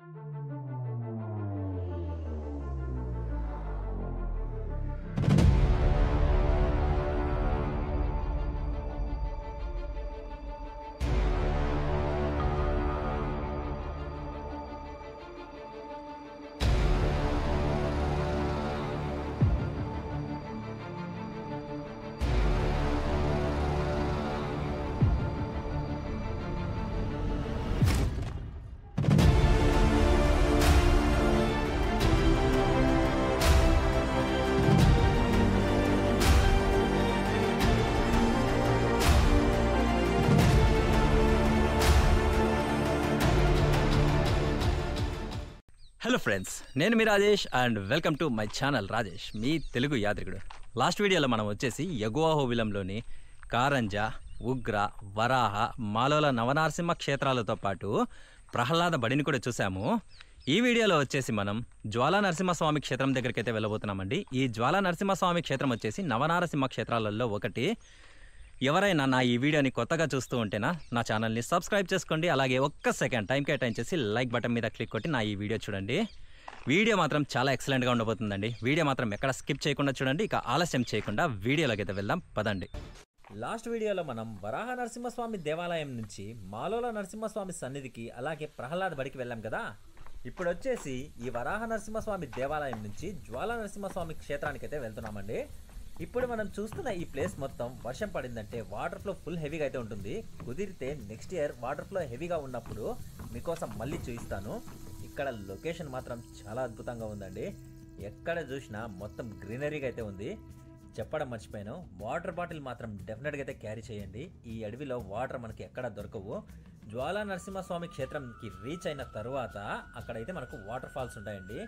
Hello friends, నేను మీ Rajesh and welcome to my channel Rajesh మీ తెలుగు యాత్రికుడు. లాస్ట్ వీడియోలో మనం వచ్చేసి ఎగువ అహోబిలంలోని కారంజ, ఉగ్ర, వరాహ, మాలోల నవనరసింహ క్షేత్రాలతో పాటు ప్రహ్లాద బడిని కూడా చూసాము. ఈ వీడియోలో వచ్చేసి మనం జ్వాలా నరసింహస్వామి క్షేత్రం దగ్గరికి అయితే వెళ్ళబోతున్నామండి. ఈ జ్వాలా నరసింహస్వామి క్షేత్రం వచ్చేసి నవనరసింహ క్షేత్రాలలో ఒకటి. ఎవరైనా నా ఈ వీడియోని కొత్తగా చూస్తూ ఉంటేనా నా ఛానల్ని సబ్స్క్రైబ్ చేసుకోండి. అలాగే ఒక్క సెకండ్ టైం కేటాయించేసి లైక్ బటన్ మీద క్లిక్ కొట్టి నా ఈ వీడియో చూడండి. వీడియో మాత్రం చాలా ఎక్సలెంట్గా ఉండబోతుందండి. వీడియో మాత్రం ఎక్కడ స్కిప్ చేయకుండా చూడండి. ఇక ఆలస్యం చేయకుండా వీడియోలోకి అయితే వెళ్దాం పదండి. లాస్ట్ వీడియోలో మనం వరాహ నరసింహస్వామి దేవాలయం నుంచి మాలోల నరసింహస్వామి సన్నిధికి అలాగే ప్రహ్లాద బడికి వెళ్ళాం కదా. ఇప్పుడు వచ్చేసి ఈ వరాహ నరసింహస్వామి దేవాలయం నుంచి జ్వాలా నరసింహస్వామి క్షేత్రానికి అయితే వెళ్తున్నామండి. ఇప్పుడు మనం చూస్తున్న ఈ ప్లేస్ మొత్తం వర్షం పడిందంటే వాటర్ ఫ్లో ఫుల్ హెవీగా అయితే ఉంటుంది. కుదిరితే నెక్స్ట్ ఇయర్ వాటర్ ఫ్లో హెవీగా ఉన్నప్పుడు మీకోసం మళ్ళీ చూపిస్తాను. ఇక్కడ లొకేషన్ మాత్రం చాలా అద్భుతంగా ఉందండి. ఎక్కడ చూసినా మొత్తం గ్రీనరీగా అయితే ఉంది. చెప్పడం మర్చిపోయాను, వాటర్ బాటిల్ మాత్రం డెఫినెట్గా అయితే క్యారీ చేయండి. ఈ అడవిలో వాటర్ మనకి ఎక్కడ దొరకవు. జ్వాలా నరసింహస్వామి క్షేత్రంకి రీచ్ అయిన తర్వాత అక్కడైతే మనకు వాటర్ ఫాల్స్ ఉంటాయండి.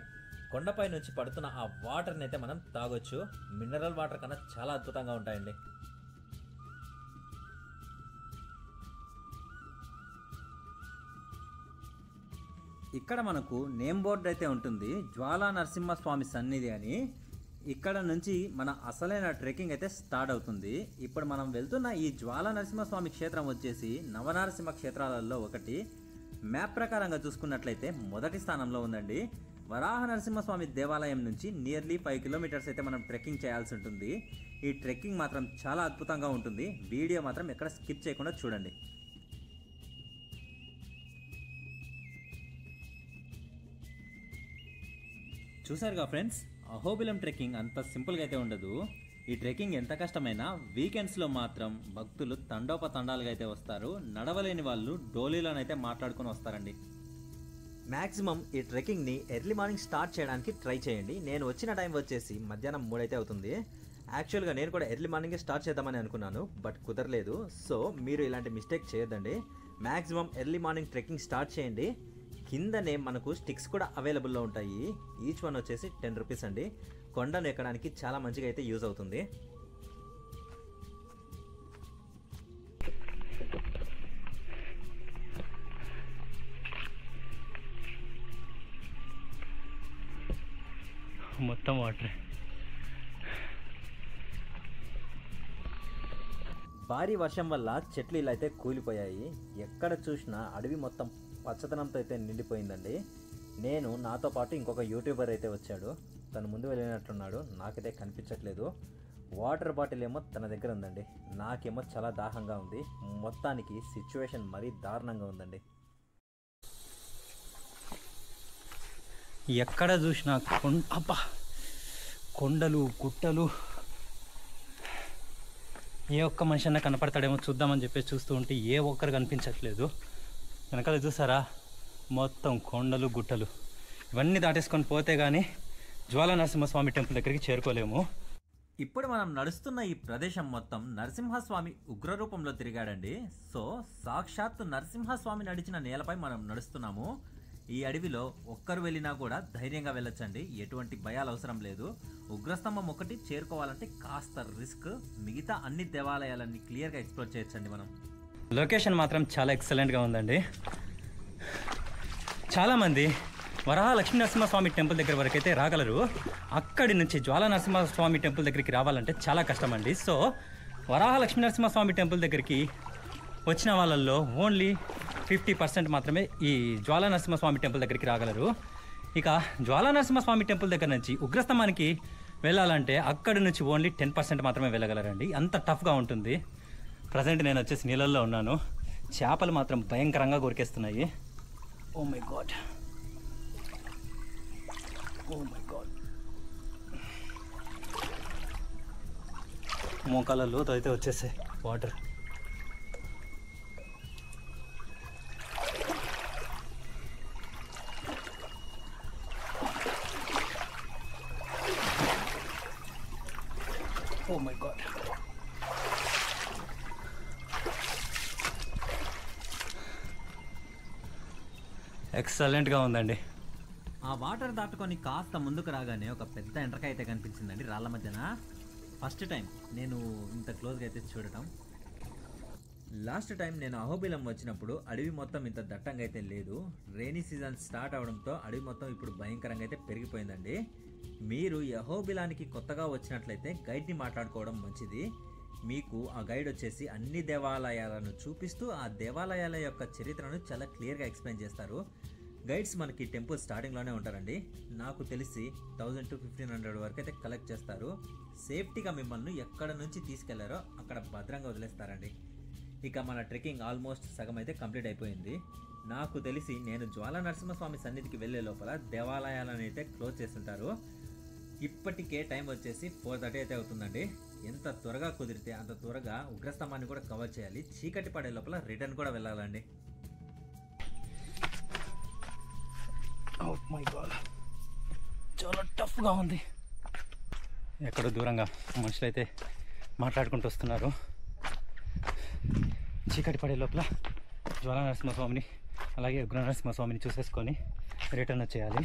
కొండపై నుంచి పడుతున్న ఆ వాటర్ని అయితే మనం తాగొచ్చు. మినరల్ వాటర్ కన్నా చాలా అద్భుతంగా ఉంటాయండి. ఇక్కడ మనకు నేమ్ బోర్డు అయితే ఉంటుంది, జ్వాలా నరసింహస్వామి సన్నిధి అని. ఇక్కడ నుంచి మన అసలైన ట్రెక్కింగ్ అయితే స్టార్ట్ అవుతుంది. ఇప్పుడు మనం వెళ్తున్న ఈ జ్వాలా నరసింహస్వామి క్షేత్రం వచ్చేసి నవనరసింహ క్షేత్రాలలో ఒకటి. మ్యాప్ ప్రకారంగా చూసుకున్నట్లయితే మొదటి స్థానంలో ఉందండి. వరాహ నరసింహస్వామి దేవాలయం నుంచి నియర్లీ 5 కిలోమీటర్స్ అయితే మనం ట్రెక్కింగ్ చేయాల్సి ఉంటుంది. ఈ ట్రెక్కింగ్ మాత్రం చాలా అద్భుతంగా ఉంటుంది. వీడియో మాత్రం ఎక్కడ స్కిప్ చేయకుండా చూడండి. చూసారుగా ఫ్రెండ్స్, అహోబిలం ట్రెక్కింగ్ అంత సింపుల్గా అయితే ఉండదు. ఈ ట్రెక్కింగ్ ఎంత కష్టమైనా వీకెండ్స్లో మాత్రం భక్తులు తండోపతండాలుగా అయితే వస్తారు. నడవలేని వాళ్ళు డోలీలోనైతే మాట్లాడుకుని వస్తారండి. మ్యాక్సిమం ఈ ట్రెక్కింగ్ని ఎర్లీ మార్నింగ్ స్టార్ట్ చేయడానికి ట్రై చేయండి. నేను వచ్చిన టైం వచ్చేసి మధ్యాహ్నం 3 అయితే అవుతుంది. యాక్చువల్గా నేను కూడా ఎర్లీ మార్నింగే స్టార్ట్ చేద్దామని అనుకున్నాను, బట్ కుదరలేదు. సో మీరు ఇలాంటి మిస్టేక్ చేయొద్దండి. Maximum early morning trekking start చేయండి. కిందనే మనకు స్టిక్స్ కూడా అవైలబుల్లో ఉంటాయి. ఈచ్ వన్ వచ్చేసి 10 రూపీస్ అండి. కొండను ఎక్కడానికి చాలా మంచిగా అయితే యూజ్ అవుతుంది. మొత్తం వాటర్. భారీ వర్షం వల్ల చెట్లు ఇలా అయితే కూలిపోయాయి. ఎక్కడ చూసినా అడవి మొత్తం పచ్చదనంతో అయితే నిండిపోయిందండి. నాతో పాటు ఇంకొక యూట్యూబర్ అయితే వచ్చాడు. తను ముందు వెళ్ళినట్లున్నాడు, నాకైతే కనిపించట్లేదు. వాటర్ బాటిల్ ఏమో తన దగ్గర ఉందండి, నాకేమో చాలా దాహంగా ఉంది. మొత్తానికి సిచ్యువేషన్ మరీ దారుణంగా ఉందండి. ఎక్కడ చూసినా కొండలు, గుట్టలు. ఏ ఒక్క మనిషి అన్నా కనపడతాడేమో చూద్దామని చెప్పేసి చూస్తూ ఉంటే ఏ ఒక్కరు కనిపించట్లేదు. వెనకాల చూసారా, మొత్తం కొండలు, గుట్టలు. ఇవన్నీ దాటేసుకొని పోతే కానీ జ్వాలా నరసింహస్వామి టెంపుల్ దగ్గరికి చేరుకోలేము. ఇప్పుడు మనం నడుస్తున్న ఈ ప్రదేశం మొత్తం నరసింహస్వామి ఉగ్రరూపంలో తిరిగాడండి. సో సాక్షాత్తు నరసింహస్వామి నడిచిన నేలపై మనం నడుస్తున్నాము. ఈ అడవిలో ఒక్కరు వెళ్ళినా కూడా ధైర్యంగా వెళ్ళొచ్చండి, ఎటువంటి భయాలు అవసరం లేదు. ఉగ్రస్తంభం ఒకటి చేరుకోవాలంటే కాస్త రిస్క్, మిగతా అన్ని దేవాలయాలన్నీ క్లియర్గా ఎక్స్ప్లోర్ చేయొచ్చండి మనం. లొకేషన్ మాత్రం చాలా ఎక్సలెంట్గా ఉందండి. చాలామంది వరాహ లక్ష్మీ నరసింహస్వామి టెంపుల్ దగ్గర వరకు అయితే రాగలరు. అక్కడి నుంచి జ్వాలా నరసింహస్వామి టెంపుల్ దగ్గరికి రావాలంటే చాలా కష్టం అండి. సో వరాహ లక్ష్మీ నరసింహస్వామి టెంపుల్ దగ్గరికి వచ్చిన వాళ్ళల్లో ఓన్లీ 50% మాత్రమే ఈ జ్వాలా నరసింహస్వామి టెంపుల్ దగ్గరికి రాగలరు. ఇక జ్వాలా నరసింహస్వామి టెంపుల్ దగ్గర నుంచి ఉగ్రస్తంభానికి వెళ్ళాలంటే అక్కడి నుంచి ఓన్లీ 10% మాత్రమే వెళ్ళగలరండి. అంత టఫ్గా ఉంటుంది. ప్రజెంట్ నేను వచ్చేసి నీళ్ళల్లో ఉన్నాను. చేపలు మాత్రం భయంకరంగా కొరికేస్తున్నాయి. Oh my god, oh my god. మోకాళ్ళ లోతు అయితే వచ్చేసాయి వాటర్. Oh my God. ఎక్సలెంట్గా ఉందండి. ఆ వాటర్ దాటుకొని కాస్త ముందుకు రాగానే ఒక పెద్ద ఎండ్రకాయ అయితే కనిపించిందండి రాళ్ళ మధ్యన. ఫస్ట్ టైం నేను ఇంత క్లోజ్గా అయితే చూడటం. లాస్ట్ టైం నేను అహోబిలం వచ్చినప్పుడు అడవి మొత్తం ఇంత దట్టంగా అయితే లేదు. రైనీ సీజన్ స్టార్ట్ అవడంతో అడవి మొత్తం ఇప్పుడు భయంకరంగా అయితే పెరిగిపోయిందండి. మీరు అహోబిలానికి కొత్తగా వచ్చినట్లయితే గైడ్ని మాట్లాడుకోవడం మంచిది. మీకు ఆ గైడ్ వచ్చేసి అన్ని దేవాలయాలను చూపిస్తూ ఆ దేవాలయాల యొక్క చరిత్రను చాలా క్లియర్గా ఎక్స్ప్లెయిన్ చేస్తారు. గైడ్స్ మనకి టెంపుల్ స్టార్టింగ్లోనే ఉంటారండి. నాకు తెలిసి 1000 to 1500 వరకు అయితే కలెక్ట్ చేస్తారు. సేఫ్టీగా మిమ్మల్ని ఎక్కడ నుంచి తీసుకెళ్లారో అక్కడ భద్రంగా వదిలేస్తారండి. ఇక మన ట్రెక్కింగ్ ఆల్మోస్ట్ సగం అయితే కంప్లీట్ అయిపోయింది. నాకు తెలిసి నేను జ్వాలా నరసింహస్వామి సన్నిధికి వెళ్ళే లోపల దేవాలయాలను అయితే క్లోజ్ చేస్తుంటారు. ఇప్పటికే టైం వచ్చేసి 4:30 అయితే అవుతుందండి. ఎంత త్వరగా కుదిరితే అంత త్వరగా ఉగ్రస్తంభాన్ని కూడా కవర్ చేయాలి. చీకటి పడే లోపల రిటర్న్ కూడా వెళ్ళాలండి. ఓ మై గాడ్, చాలా టఫ్గా ఉంది. ఎక్కడో దూరంగా మనుషులైతే మాట్లాడుకుంటూ వస్తున్నారు. చీకటి పడే లోపల జ్వాలా నరసింహస్వామిని అలాగే ఉగ్ర నరసింహస్వామిని చూసేసుకొని రిటర్న్ వచ్చేయాలి.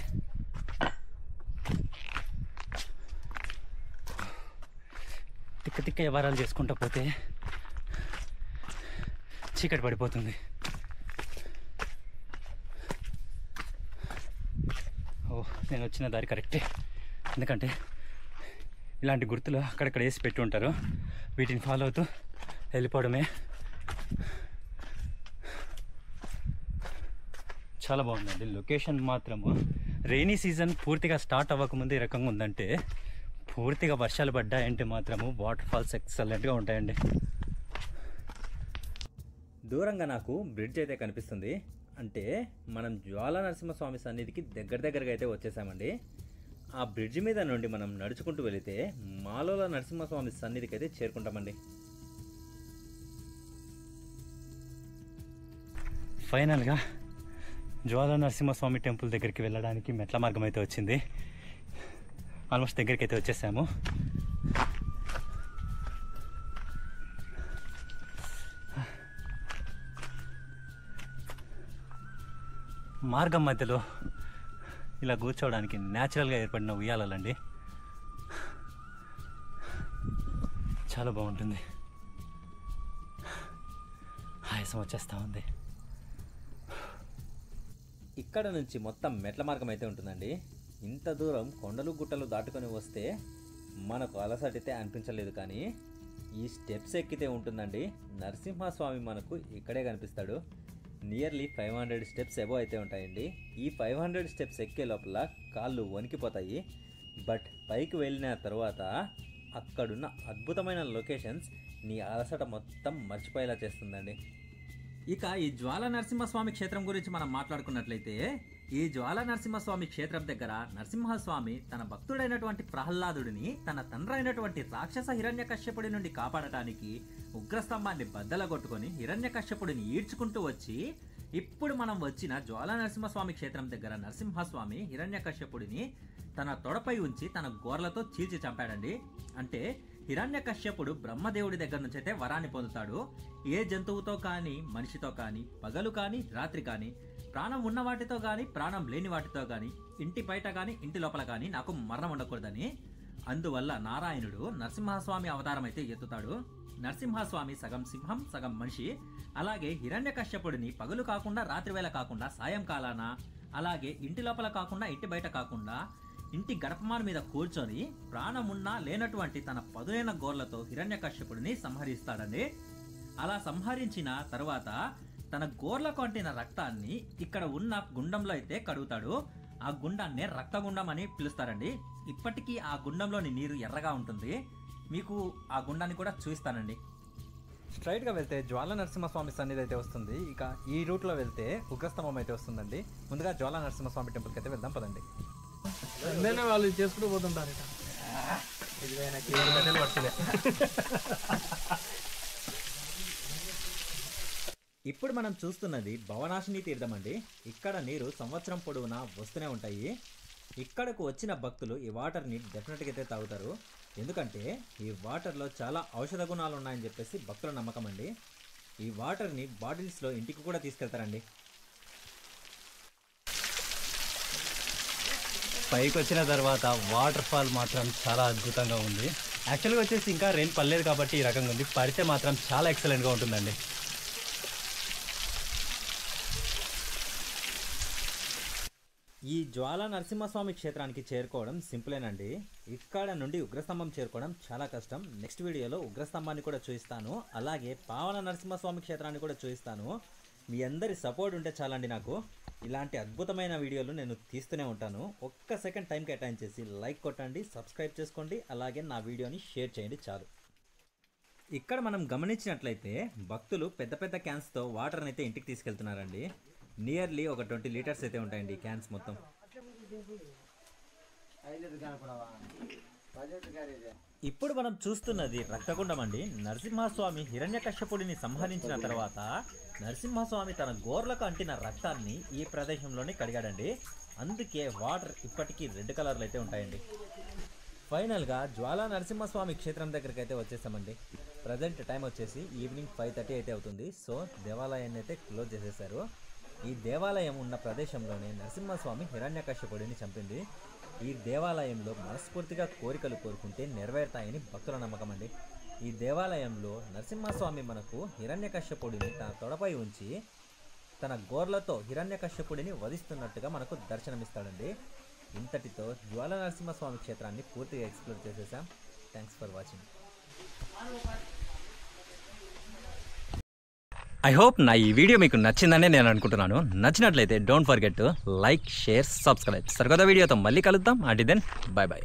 తిక్క తిక్క వ్యవహారాలు చేసుకుంటూ పోతే చీకటి పడిపోతుంది. ఓ, నేను వచ్చిన దారి కరెక్టే. ఎందుకంటే ఇలాంటి గుర్తులు అక్కడక్కడ వేసి పెట్టి ఉంటారు. వీటిని ఫాలో అవుతూ వెళ్ళిపోవడమే. చాలా బాగుందండి లొకేషన్ మాత్రము. రైనీ సీజన్ పూర్తిగా స్టార్ట్ అవ్వకముందు ఈ రకంగా ఉందంటే, పూర్తిగా వర్షాలు పడ్డాయంటే మాత్రము వాటర్ ఫాల్స్ ఎక్సలెంట్గా ఉంటాయండి. దూరంగా నాకు బ్రిడ్జ్ అయితే కనిపిస్తుంది. అంటే మనం జ్వాలా నరసింహస్వామి సన్నిధికి దగ్గరగా అయితే వచ్చేసామండి. ఆ బ్రిడ్జ్ మీద నుండి మనం నడుచుకుంటూ వెళితే మాలోల నరసింహస్వామి సన్నిధికి అయితే చేరుకుంటామండి. ఫైనల్గా జ్వాలా నరసింహస్వామి టెంపుల్ దగ్గరికి వెళ్ళడానికి మెట్ల మార్గం అయితే వచ్చింది. ఆల్మోస్ట్ దగ్గరికి అయితే వచ్చేసాము. మార్గం మధ్యలో ఇలా కూర్చోవడానికి న్యాచురల్గా ఏర్పడిన ఉయ్యాలండి. చాలా బాగుంటుంది. ఆయాసం వచ్చేస్తూ ఉంది. ఇక్కడ నుంచి మొత్తం మెట్ల మార్గం అయితే ఉంటుందండి. ఇంత దూరం కొండలు గుట్టలు దాటుకొని వస్తే మనకు అలసటైతే అనిపించలేదు. కానీ ఈ స్టెప్స్ ఎక్కితే ఉంటుందండి. నరసింహస్వామి మనకు ఇక్కడే కనిపిస్తాడు. నియర్లీ 500 స్టెప్స్ ఎబో అయితే ఉంటాయండి. ఈ 500 స్టెప్స్ ఎక్కే లోపల కాళ్ళు వణికిపోతాయి. బట్ పైకి వెళ్ళిన తర్వాత అక్కడున్న అద్భుతమైన లొకేషన్స్ నీ అలసట మొత్తం మర్చిపోయేలా చేస్తుందండి. ఇక ఈ జ్వాలా నరసింహస్వామి క్షేత్రం గురించి మనం మాట్లాడుకున్నట్లయితే, ఈ జ్వాలా నరసింహస్వామి క్షేత్రం దగ్గర నరసింహస్వామి తన భక్తుడైనటువంటి ప్రహ్లాదుడిని తన తండ్రి అయినటువంటి రాక్షస హిరణ్యకశ్యపుడి నుండి కాపాడటానికి ఉగ్రస్తంభాన్ని బద్దలగొట్టుకొని హిరణ్యకశ్యపుడిని ఈడ్చుకుంటూ వచ్చి, ఇప్పుడు మనం వచ్చిన జ్వాలా నరసింహస్వామి క్షేత్రం దగ్గర నరసింహస్వామి హిరణ్యకశ్యపుడిని తన తొడపై ఉంచి తన గోర్లతో చీల్చి చంపాడండి. అంటే హిరణ్యకశ్యపుడు బ్రహ్మదేవుడి దగ్గర నుంచి అయితే వరాన్ని పొందుతాడు. ఏ జంతువుతో కానీ మనిషితో కానీ పగలు కానీ రాత్రి కానీ ప్రాణం ఉన్న వాటితో కానీ ప్రాణం లేని వాటితో కానీ ఇంటి బయట కానీ ఇంటి లోపల కానీ నాకు మరణం ఉండకూడదని. అందువల్ల నారాయణుడు నరసింహస్వామి అవతారం అయితే ఎత్తుతాడు. నరసింహస్వామి సగం సింహం సగం మనిషి. అలాగే హిరణ్యకశ్యపుడిని పగలు కాకుండా రాత్రి వేళ కాకుండా సాయంకాలాన, అలాగే ఇంటి లోపల కాకుండా ఇంటి బయట కాకుండా ఇంటి గడపమాన మీద కూర్చొని ప్రాణమున్నా లేనటువంటి తన పదునైన గోర్లతో హిరణ్యకశ్యపుడిని సంహరిస్తాడండి. అలా సంహరించిన తర్వాత తన గోర్లకు అంటిన రక్తాన్ని ఇక్కడ ఉన్న గుండంలో అయితే కడుగుతాడు. ఆ గుండాన్ని రక్తగుండం అని పిలుస్తారండి. ఇప్పటికీ ఆ గుండంలోని నీరు ఎర్రగా ఉంటుంది. మీకు ఆ గుండాన్ని కూడా చూపిస్తానండి. స్ట్రైట్గా వెళ్తే జ్వాల నరసింహస్వామి సన్నిధి అయితే వస్తుంది. ఇక ఈ రూట్లో వెళ్తే ఉగ్రస్తంభం అయితే వస్తుందండి. ముందుగా జ్వాల నరసింహస్వామి టెంపుల్కి అయితే వెళ్దాం పదండి. అందరినీ వాళ్ళు చేసుకుంటూ పోతుంటారు. ఇప్పుడు మనం చూస్తున్నది భవనాశిని తీర్థం అండి. ఇక్కడ నీరు సంవత్సరం పొడవునా వస్తూనే ఉంటాయి. ఇక్కడకు వచ్చిన భక్తులు ఈ వాటర్ని డెఫినెట్గా అయితే తాగుతారు. ఎందుకంటే ఈ వాటర్లో చాలా ఔషధ గుణాలు ఉన్నాయని చెప్పేసి భక్తుల నమ్మకం అండి. ఈ వాటర్ని బాటిల్స్లో ఇంటికి కూడా తీసుకెళ్తారండి. పైకి వచ్చిన తర్వాత వాటర్ ఫాల్ మాత్రం చాలా అద్భుతంగా ఉంది. యాక్చువల్గా వచ్చేసి ఇంకా రెయిన్ పడలేదు కాబట్టి ఈ రకంగా ఉంది. పడితే మాత్రం చాలా ఎక్సలెంట్గా ఉంటుందండి. ఈ జ్వాల నరసింహస్వామి క్షేత్రానికి చేరుకోవడం సింపులేనండి. ఇక్కడ నుండి ఉగ్రస్తంభం చేరుకోవడం చాలా కష్టం. నెక్స్ట్ వీడియోలో ఉగ్రస్తంభాన్ని కూడా చూపిస్తాను, అలాగే పావన నరసింహస్వామి క్షేత్రాన్ని కూడా చూపిస్తాను. మీ అందరి సపోర్ట్ ఉంటే చాలండి. నాకు ఇలాంటి అద్భుతమైన వీడియోలు నేను తీస్తూనే ఉంటాను. ఒక్క సెకండ్ టైం కేటాయించేసి లైక్ కొట్టండి, సబ్స్క్రైబ్ చేసుకోండి, అలాగే నా వీడియోని షేర్ చేయండి చాలు. ఇక్కడ మనం గమనించినట్లయితే భక్తులు పెద్ద పెద్ద క్యాన్స్తో వాటర్ని అయితే ఇంటికి తీసుకెళ్తున్నారండి. నియర్లీ ఒక 20 లీటర్స్ అయితే ఉంటాయండి ఈ క్యాన్స్ మొత్తం. ఇప్పుడు మనం చూస్తున్నది రక్తగుండం అండి. నరసింహస్వామి హిరణ్యకశ్యపుడిని సంహరించిన తర్వాత నరసింహస్వామి తన గోర్లకు అంటిన రక్తాన్ని ఈ ప్రదేశంలోనే కడిగాడండి. అందుకే వాటర్ ఇప్పటికీ రెడ్ కలర్లో అయితే ఉంటాయండి. ఫైనల్గా జ్వాలా నరసింహస్వామి క్షేత్రం దగ్గరికి అయితే వచ్చేసామండి. ప్రజెంట్ టైం వచ్చేసి ఈవినింగ్ 5:30 అయితే అవుతుంది. సో దేవాలయాన్ని అయితే క్లోజ్ చేసేసారు. ఈ దేవాలయం ఉన్న ప్రదేశంలోనే నరసింహస్వామి హిరణ్యకశ్యపుడిని చంపింది. ఈ దేవాలయంలో మనస్ఫూర్తిగా కోరికలు కోరుకుంటే నెరవేరుతాయని భక్తుల నమ్మకం అండి. ఈ దేవాలయంలో నరసింహస్వామి మనకు హిరణ్యకశ్యపుడిని తన తొడపై ఉంచి తన గోర్లతో హిరణ్యకశ్యపుడిని వధిస్తున్నట్టుగా మనకు దర్శనమిస్తాడండి. ఇంతటితో జ్వాల నరసింహస్వామి క్షేత్రాన్ని పూర్తిగా ఎక్స్ప్లోర్ చేసేసాం. Thanks for watching. I hope నా ఈ వీడియో మీకు నచ్చిందనే నేను అనుకుంటున్నాను. నచ్చినట్లయితే don't forget to like, share, subscribe. సరికొత్త వీడియోతో మళ్ళీ కలుద్దాం. Until then bye by.